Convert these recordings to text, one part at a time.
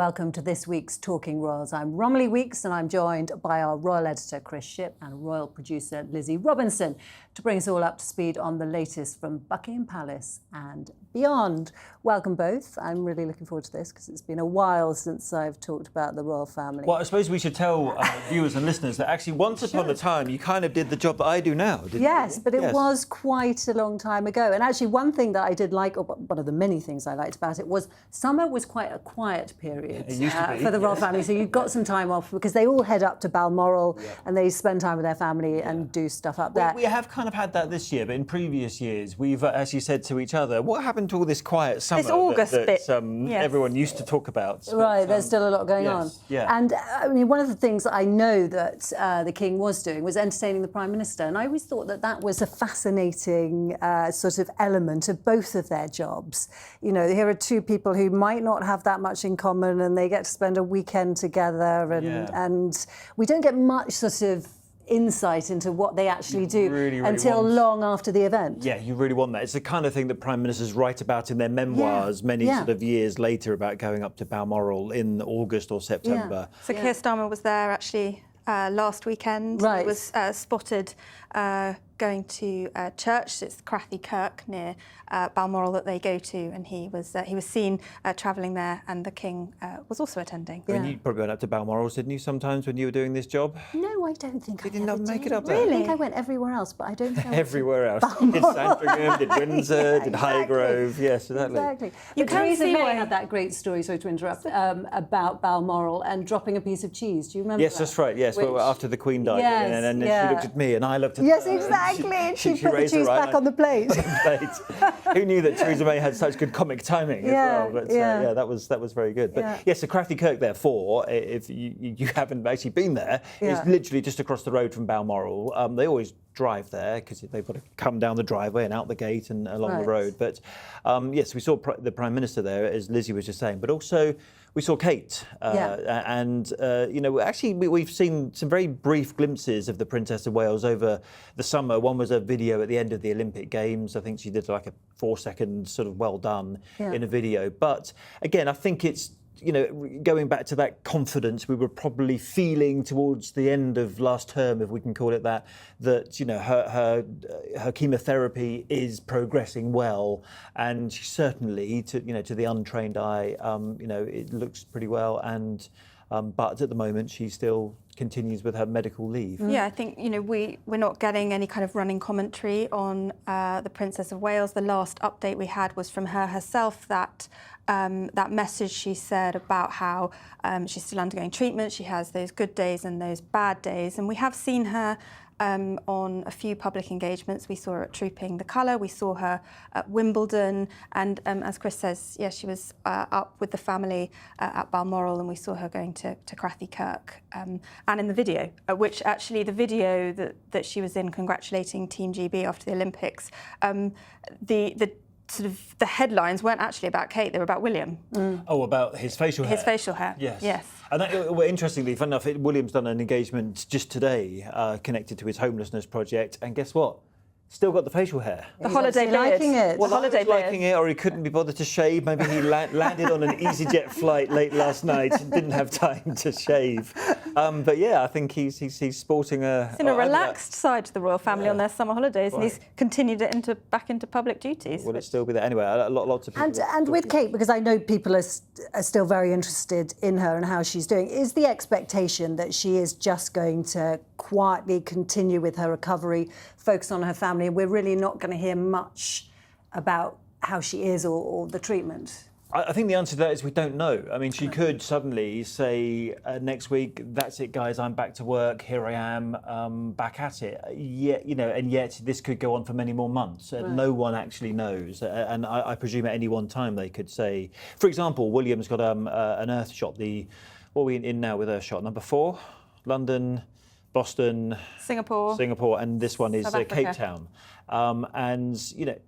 welcome to this week's Talking Royals. I'm Romilly Weeks and I'm joined by our royal editor Chris Shipp and royal producer Lizzie Robinson to bring us all up to speed on the latest from Buckingham Palace and beyond. Welcome both. I'm really looking forward to this because it's been a while since I've talked about the royal family. Well, I suppose we should tell viewers and listeners that actually once upon a time you kind of did the job that I do now, didn't you? Yes, but it was quite a long time ago. And actually one thing that I did like, or one of the many things I liked about it, was summer was quite a quiet period for the royal family. So you got some time off because they all head up to Balmoral and they spend time with their family and do stuff up there. We have kind of had that this year, but in previous years we've actually said to each other, what happened to all this quiet summer this August that everyone used to talk about? Right, there's still a lot going on. Yeah. And I mean, one of the things I know that the King was doing was entertaining the Prime Minister. And I always thought that that was a fascinating sort of element of both of their jobs. You know, here are two people who might not have that much in common and they get to spend a weekend together and we don't get much sort of insight into what they actually do until long after the event. Yeah, you really want that. It's the kind of thing that Prime Ministers write about in their memoirs many sort of years later about going up to Balmoral in August or September. So Keir Starmer was there actually last weekend. Right. He was spotted going to church. It's Crathy Kirk near Balmoral that they go to, and he was seen travelling there, and the King was also attending. And you probably went up to Balmoral, didn't you, sometimes when you were doing this job? No, I don't think you did not make it up there. there. I think I went everywhere else, but I don't think everywhere else. Did Sandringham, did Windsor, did Highgrove. Yes, exactly. You but can Theresa see May why had that great story, sorry to interrupt, about Balmoral and dropping a piece of cheese. Do you remember Yes, that? that's right. Yes, well, after the Queen died, and then she looked at me and I looked at her. Yes, exactly. And she put the cheese back on the plate. Who knew that Theresa May had such good comic timing as well? But that was very good. But yes, the Crathy Kirk, therefore, if you haven't actually been there, it's literally just across the road from Balmoral. They always drive there because they've got to come down the driveway and out the gate and along the road. But yes, we saw the Prime Minister there, as Lizzie was just saying, but also we saw Kate. And, you know, actually we've seen some very brief glimpses of the Princess of Wales over the summer. One was a video at the end of the Olympic Games. I think she did like a 4-second sort of well done in a video. But again, I think it's, you know, going back to that confidence we were probably feeling towards the end of last term, if we can call it that, that, you know, her chemotherapy is progressing well, and she certainly, to the untrained eye, you know, it looks pretty well, and but at the moment she still continues with her medical leave. Yeah, I think, you know, we're not getting any kind of running commentary on the Princess of Wales. The last update we had was from her herself, that that message she said about how she's still undergoing treatment. She has those good days and those bad days, and we have seen her on a few public engagements. We saw her at Trooping the Colour, we saw her at Wimbledon, and as Chris says, she was up with the family at Balmoral, and we saw her going to Crathy Kirk. And in the video, which actually the video that she was in congratulating Team GB after the Olympics, the sort of the headlines weren't actually about Kate, they were about William. Oh, about his facial hair. His facial hair. Yes. And that, well, interestingly, fun enough, William's done an engagement just today connected to his homelessness project, and guess what? Still got the facial hair. The holiday beard. Liking it. Well, holiday liking it, or he couldn't be bothered to shave. Maybe he landed on an EasyJet flight late last night and didn't have time to shave. But yeah, I think he's sporting a... It's in a relaxed side to the royal family on their summer holidays, and he's continued it back into public duties. Will it still be there? Anyway, lots of people... And with Kate, because I know people are still very interested in her and how she's doing, is the expectation that she is just going to quietly continue with her recovery, focus on her family, and we're really not going to hear much about how she is or the treatment? I think the answer to that is we don't know. I mean, she could suddenly say next week, that's it, guys, I'm back to work, here I am, back at it. Yet, you know, and yet this could go on for many more months. No one actually knows. And I presume at any one time they could say, for example, William's got an Earth shot. What are we in now with Earth shot? Number 4, London, Boston, Singapore, and this one is Cape Town. And, you know,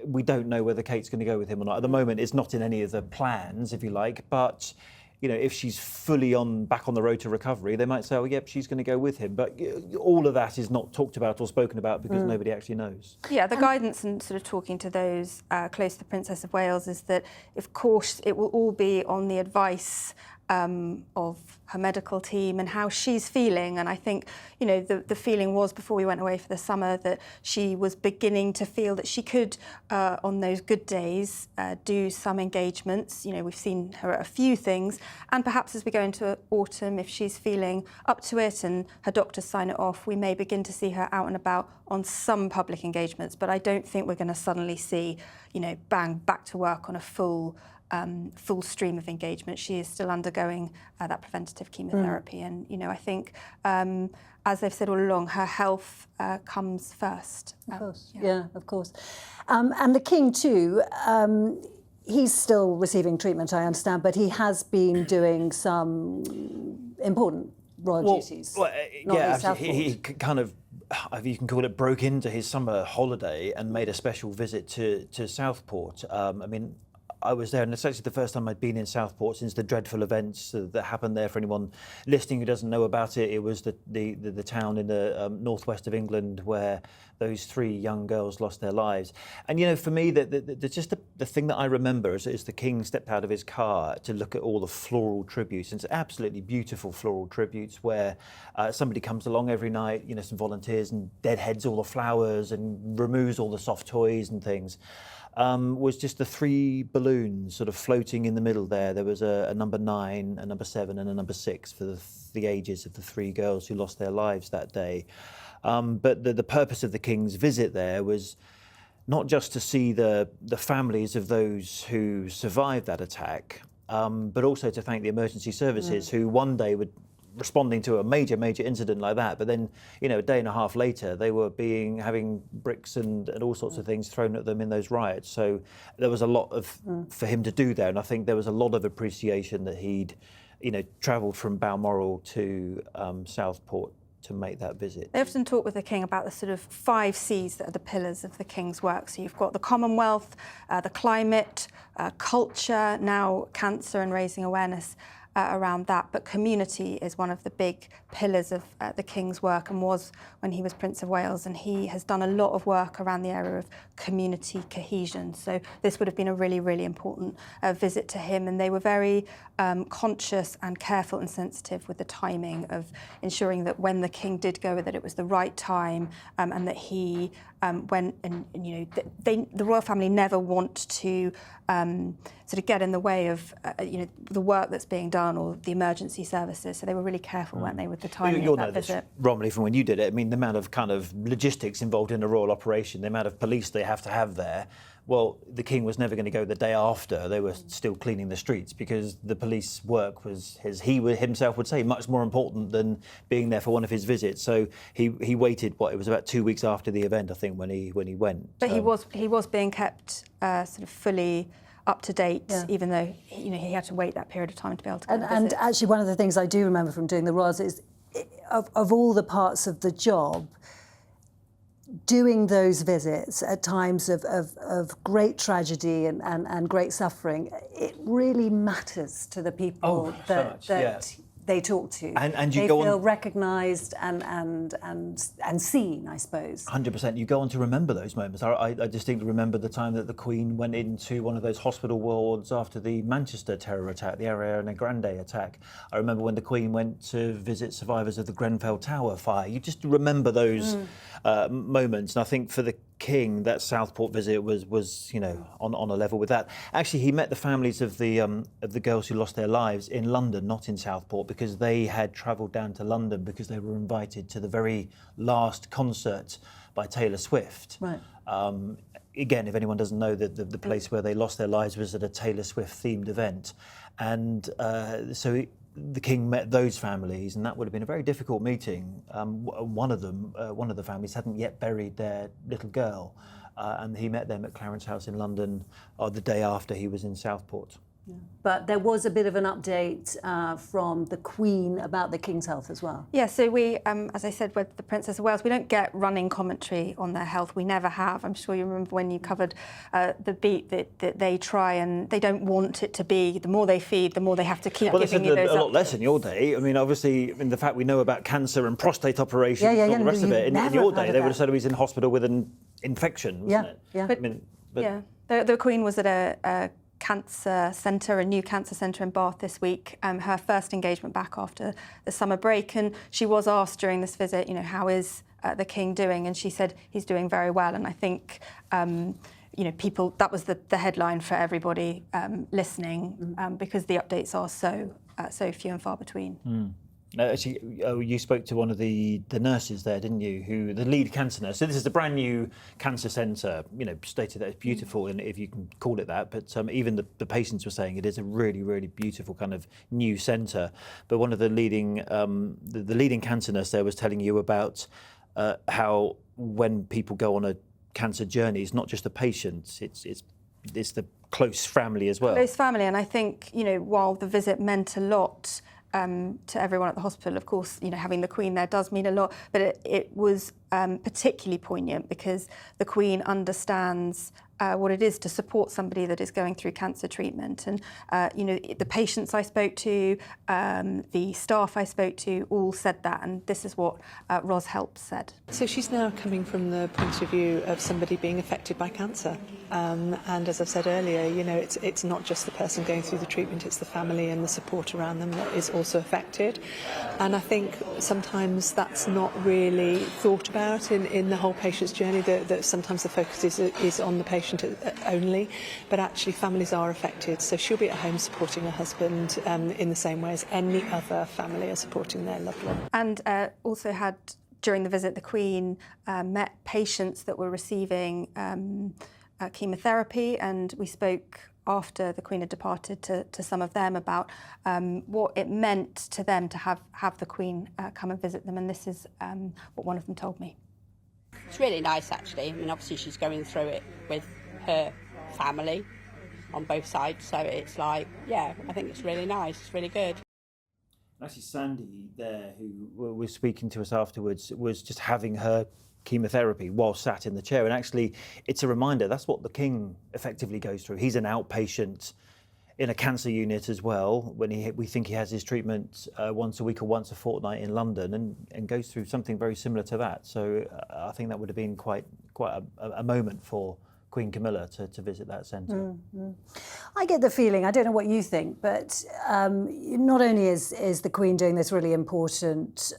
we don't know whether Kate's going to go with him or not. At the moment, it's not in any of the plans, if you like, but if she's fully back on the road to recovery, they might say, oh, yep, she's going to go with him. But all of that is not talked about or spoken about because nobody actually knows. Yeah, the guidance and sort of talking to those close to the Princess of Wales is that, of course, it will all be on the advice of her medical team and how she's feeling. And I think, the feeling was before we went away for the summer that she was beginning to feel that she could, on those good days, do some engagements. We've seen her at a few things. And perhaps as we go into autumn, if she's feeling up to it and her doctors sign it off, we may begin to see her out and about on some public engagements. But I don't think we're going to suddenly see, bang, back to work on a full stream of engagement. She is still undergoing that preventative chemotherapy. And, I think, as they've said all along, her health comes first. Of course, yeah, of course. And the King too, he's still receiving treatment, I understand, but he has been doing some important royal duties. Well, yeah, he kind of, you can call it, broke into his summer holiday and made a special visit to Southport. I was there, and it's actually the first time I'd been in Southport since the dreadful events that happened there. For anyone listening who doesn't know about it, it was the town in the northwest of England where those 3 young girls lost their lives. And for me, the thing that I remember is the King stepped out of his car to look at all the floral tributes. And it's absolutely beautiful floral tributes where somebody comes along every night, some volunteers, and deadheads all the flowers and removes all the soft toys and things. Was just the 3 balloons sort of floating in the middle there. There was a number 9, a number 7 and a number 6 for the ages of the 3 girls who lost their lives that day. But the purpose of the King's visit there was not just to see the families of those who survived that attack, but also to thank the emergency services who one day would responding to a major incident like that, but then a day and a half later they were having bricks and all sorts of things thrown at them in those riots. So there was a lot for him to do there, and I think there was a lot of appreciation that he'd travelled from Balmoral to Southport to make that visit. They often talk with the King about the sort of 5 C's that are the pillars of the King's work. So you've got the Commonwealth, the climate, culture, now cancer and raising awareness around that, but community is one of the big pillars of the King's work, and was when he was Prince of Wales, and he has done a lot of work around the area of community cohesion. So this would have been a really important visit to him, and they were very conscious and careful and sensitive with the timing of ensuring that when the King did go, that it was the right time, and that he went, and the royal family never want to sort of get in the way of the work that's being done or the emergency services. So they were really careful, weren't they, with the timing of that visit. Romilly, from when you did it, the amount of kind of logistics involved in a royal operation, the amount of police they have to have there. Well, the King was never going to go the day after. They were still cleaning the streets because the police work was he himself would say, much more important than being there for one of his visits. So he waited. It was about 2 weeks after the event, I think, when he went. But he was being kept sort of fully up to date, even though he had to wait that period of time to be able to go and actually, one of the things I do remember from doing the Royals is, of all the parts of the job, doing those visits at times of great tragedy and great suffering, it really matters to the people that they talk to. And you they go feel on, recognised and seen, I suppose. 100%. You go on to remember those moments. I distinctly remember the time that the Queen went into one of those hospital wards after the Manchester terror attack, the Ariana Grande attack. I remember when the Queen went to visit survivors of the Grenfell Tower fire. You just remember those moments. And I think for the King, that Southport visit was on a level with that. Actually, he met the families of the girls who lost their lives in London, not in Southport, because they had travelled down to London because they were invited to the very last concert by Taylor Swift. Right. Again, if anyone doesn't know, the place where they lost their lives was at a Taylor Swift themed event, and so the King met those families, and that would have been a very difficult meeting. One of the families hadn't yet buried their little girl, and he met them at Clarence House in London the day after he was in Southport. But there was a bit of an update from the Queen about the King's health as well. Yeah, so we, as I said, with the Princess of Wales, we don't get running commentary on their health. We never have. I'm sure you remember when you covered the beat that they try, and they don't want it to be. The more they feed, the more they have to keep giving you those a lot less in your day. I mean, obviously, the fact we know about cancer and prostate operations and all the rest of it, in your day, they would have said he was in hospital with an infection, wasn't it? Yeah. The Queen was at a cancer centre, a new cancer centre in Bath this week, her first engagement back after the summer break, and she was asked during this visit, how is the King doing, and she said he's doing very well. And I think people, that was the headline for everybody listening, because the updates are so few and far between. Actually, you spoke to one of the nurses there, didn't you? The lead cancer nurse. So this is a brand new cancer centre, stated that it's beautiful, and if you can call it that. But even the patients were saying it is a really, really beautiful kind of new centre. But one of the leading cancer nurse there was telling you about how when people go on a cancer journey, it's not just the patient, it's the close family as well. Close family, and I think while the visit meant a lot to everyone at the hospital, of course, having the Queen there does mean a lot, but it was particularly poignant because the Queen understands what it is to support somebody that is going through cancer treatment. And, the patients I spoke to, the staff I spoke to, all said that, and this is what Ros Helps said. So she's now coming from the point of view of somebody being affected by cancer. And as I've said earlier, it's not just the person going through the treatment, it's the family and the support around them that is also affected. And I think sometimes that's not really thought about in the whole patient's journey, that sometimes the focus is on the patient only, but actually families are affected. So she'll be at home supporting her husband in the same way as any other family are supporting their loved one. And also had, during the visit, the Queen met patients that were receiving chemotherapy, and we spoke after the Queen had departed to some of them about what it meant to them to have the Queen come and visit them, and this is what one of them told me. It's really nice, actually. I mean, obviously she's going through it with her family on both sides, so it's like, yeah, I think it's really nice, it's really good. Actually, Sandy there, who was speaking to us afterwards, was just having her chemotherapy while sat in the chair, and actually it's a reminder that's what the King effectively goes through. He's an outpatient in a cancer unit as well, when we think he has his treatment once a week or once a fortnight in London, and goes through something very similar to that. So I think that would have been quite a moment for Queen Camilla to visit that centre. I get the feeling, I don't know what you think, but not only is the Queen doing this really important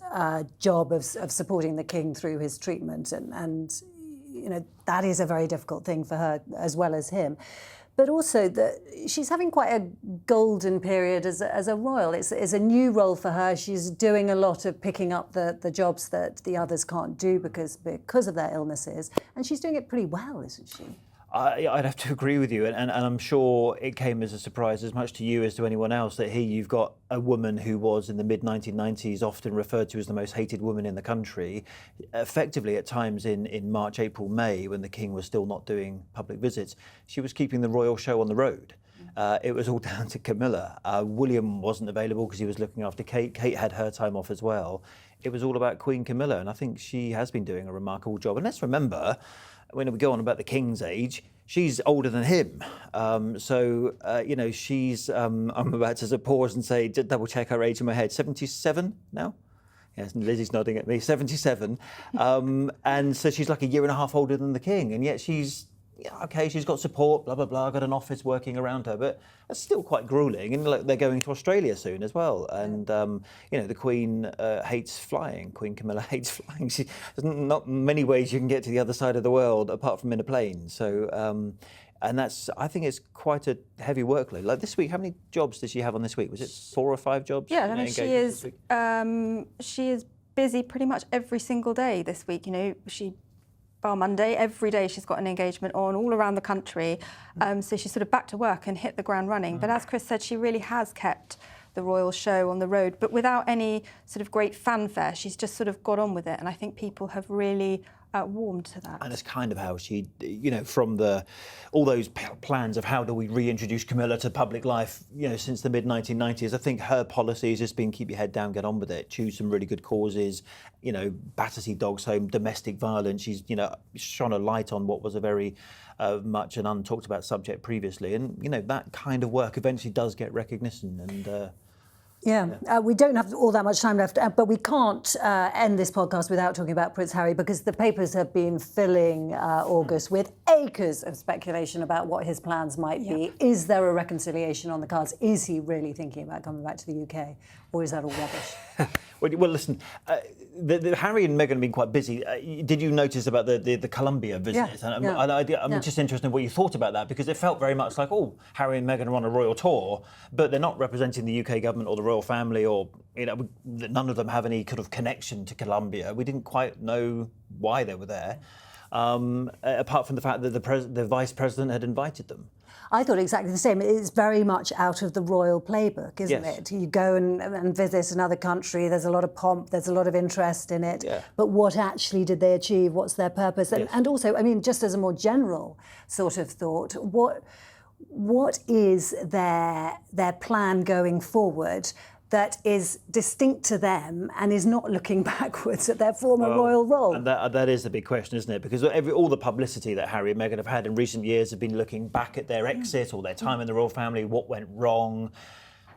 job of supporting the King through his treatment, and that is a very difficult thing for her as well as him, but also that she's having quite a golden period as a royal. It's a new role for her. She's doing a lot of picking up the jobs that the others can't do because of their illnesses, and she's doing it pretty well, isn't she? I'd have to agree with you, and I'm sure it came as a surprise as much to you as to anyone else that here you've got a woman who was in the mid-1990s often referred to as the most hated woman in the country, effectively at times in March, April, May, when the King was still not doing public visits. She was keeping the royal show on the road. It was all down to Camilla. William wasn't available because he was looking after Kate. Kate had her time off as well. It was all about Queen Camilla, and I think she has been doing a remarkable job. And let's remember, when we go on about the King's age, she's older than him. She's, I'm about to pause and say, double check her age in my head, 77 now? Yes, Lizzie's nodding at me, 77. And so she's like a year and a half older than the King, and yet she's got support, blah, blah, blah, got an office working around her, but that's still quite gruelling. And they're going to Australia soon as well. And, the Queen hates flying. Queen Camilla hates flying. There's not many ways you can get to the other side of the world apart from in a plane. So, I think it's quite a heavy workload. Like this week, how many jobs did she have on this week? Was it 4 or 5 jobs? Yeah, I mean, she is busy pretty much every single day this week. Bar Monday, every day she's got an engagement on all around the country. So she's sort of back to work and hit the ground running. But as Chris said, she really has kept the royal show on the road, but without any sort of great fanfare. She's just sort of got on with it. And I think people have really warmed to that. And it's kind of how she, from all those plans of how do we reintroduce Camilla to public life, since the mid-1990s, I think her policy has just been keep your head down, get on with it, choose some really good causes, Battersea Dogs Home, domestic violence. She's, shone a light on what was a very much an untalked about subject previously. And, that kind of work eventually does get recognition. And we don't have all that much time left, but we can't end this podcast without talking about Prince Harry, because the papers have been filling August with acres of speculation about what his plans might be. Is there a reconciliation on the cards? Is he really thinking about coming back to the UK? Or is that all rubbish? Well, listen, Harry and Meghan have been quite busy. Did you notice about the Colombia visit? I'm just interested in what you thought about that, because it felt very much like, Harry and Meghan are on a royal tour, but they're not representing the UK government or the royal family, or none of them have any kind of connection to Colombia. We didn't quite know why they were there, apart from the fact that the vice president had invited them. I thought exactly the same. It's very much out of the royal playbook, isn't it? You go and visit another country, there's a lot of pomp, there's a lot of interest in it, but what actually did they achieve? What's their purpose? And also, just as a more general sort of thought, what is their plan going forward that is distinct to them and is not looking backwards at their former royal role? And that is the big question, isn't it? Because all the publicity that Harry and Meghan have had in recent years have been looking back at their exit or their time in the royal family, what went wrong,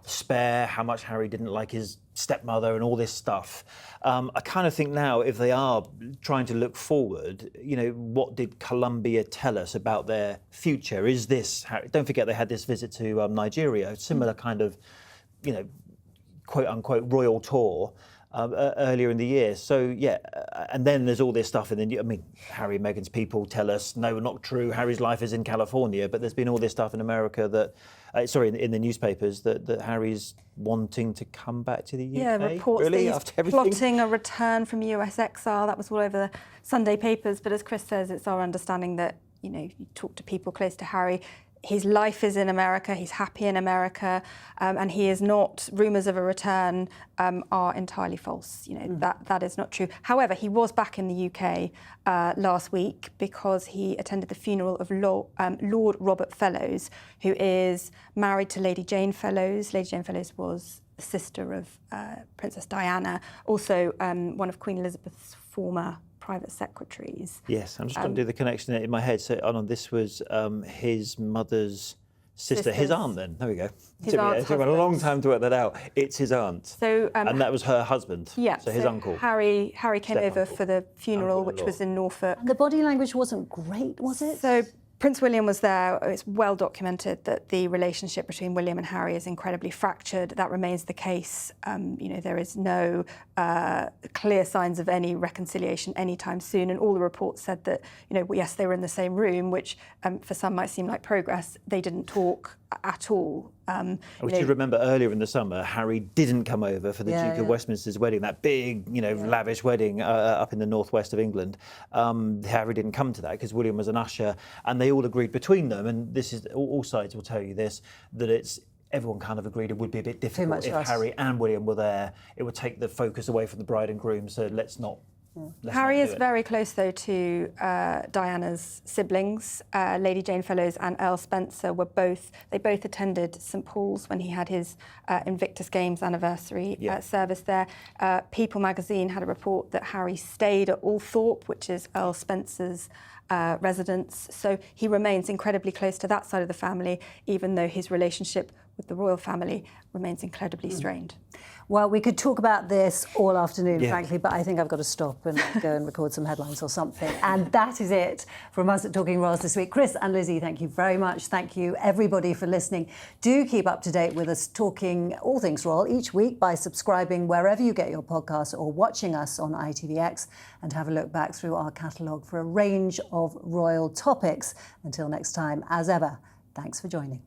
Spare, how much Harry didn't like his stepmother and all this stuff. I kind of think now, if they are trying to look forward, what did Colombia tell us about their future? Is this, don't forget they had this visit to Nigeria, similar kind of, quote unquote royal tour earlier in the year. So and then there's all this stuff in the Harry and Meghan's people tell us, no, not true, Harry's life is in California, but there's been all this stuff in America that, in the newspapers that Harry's wanting to come back to the UK. Yeah, reports really, that he's plotting a return from US exile. That was all over the Sunday papers. But as Chris says, it's our understanding that, you talk to people close to Harry, his life is in America, he's happy in America, and he is not, rumours of a return are entirely false. That is not true. However, he was back in the UK last week because he attended the funeral of Lord Robert Fellows, who is married to Lady Jane Fellows. Lady Jane Fellows was the sister of Princess Diana, also one of Queen Elizabeth's former private secretaries. Yes, I'm just trying to do the connection in my head. So, this was his mother's sister, his aunt then. There we go. It took me a long time to work that out. It's his aunt. So, and that was her husband. Yeah. So his uncle. Harry came over for the funeral, which was in Norfolk. The body language wasn't great, was it? So Prince William was there. It's well documented that the relationship between William and Harry is incredibly fractured. That remains the case. There is no clear signs of any reconciliation anytime soon. And all the reports said that, yes, they were in the same room, which for some might seem like progress. They didn't talk at all. Which you remember earlier in the summer, Harry didn't come over for the Duke of Westminster's wedding, that big, lavish wedding up in the northwest of England. Harry didn't come to that because William was an usher, and they all agreed between them, and this is all sides will tell you this, that everyone kind of agreed it would be a bit difficult if Harry and William were there. It would take the focus away from the bride and groom, so let's not. Harry is very close, though, to Diana's siblings. Lady Jane Fellows and Earl Spencer they both attended St Paul's when he had his Invictus Games anniversary service there. People magazine had a report that Harry stayed at Althorpe, which is Earl Spencer's residence. So he remains incredibly close to that side of the family, even though his relationship with the royal family remains incredibly strained. Well, we could talk about this all afternoon, frankly, but I think I've got to stop and go and record some headlines or something. And that is it from us at Talking Royals this week. Chris and Lizzie, thank you very much. Thank you, everybody, for listening. Do keep up to date with us talking all things royal each week by subscribing wherever you get your podcasts or watching us on ITVX, and have a look back through our catalogue for a range of royal topics. Until next time, as ever, thanks for joining.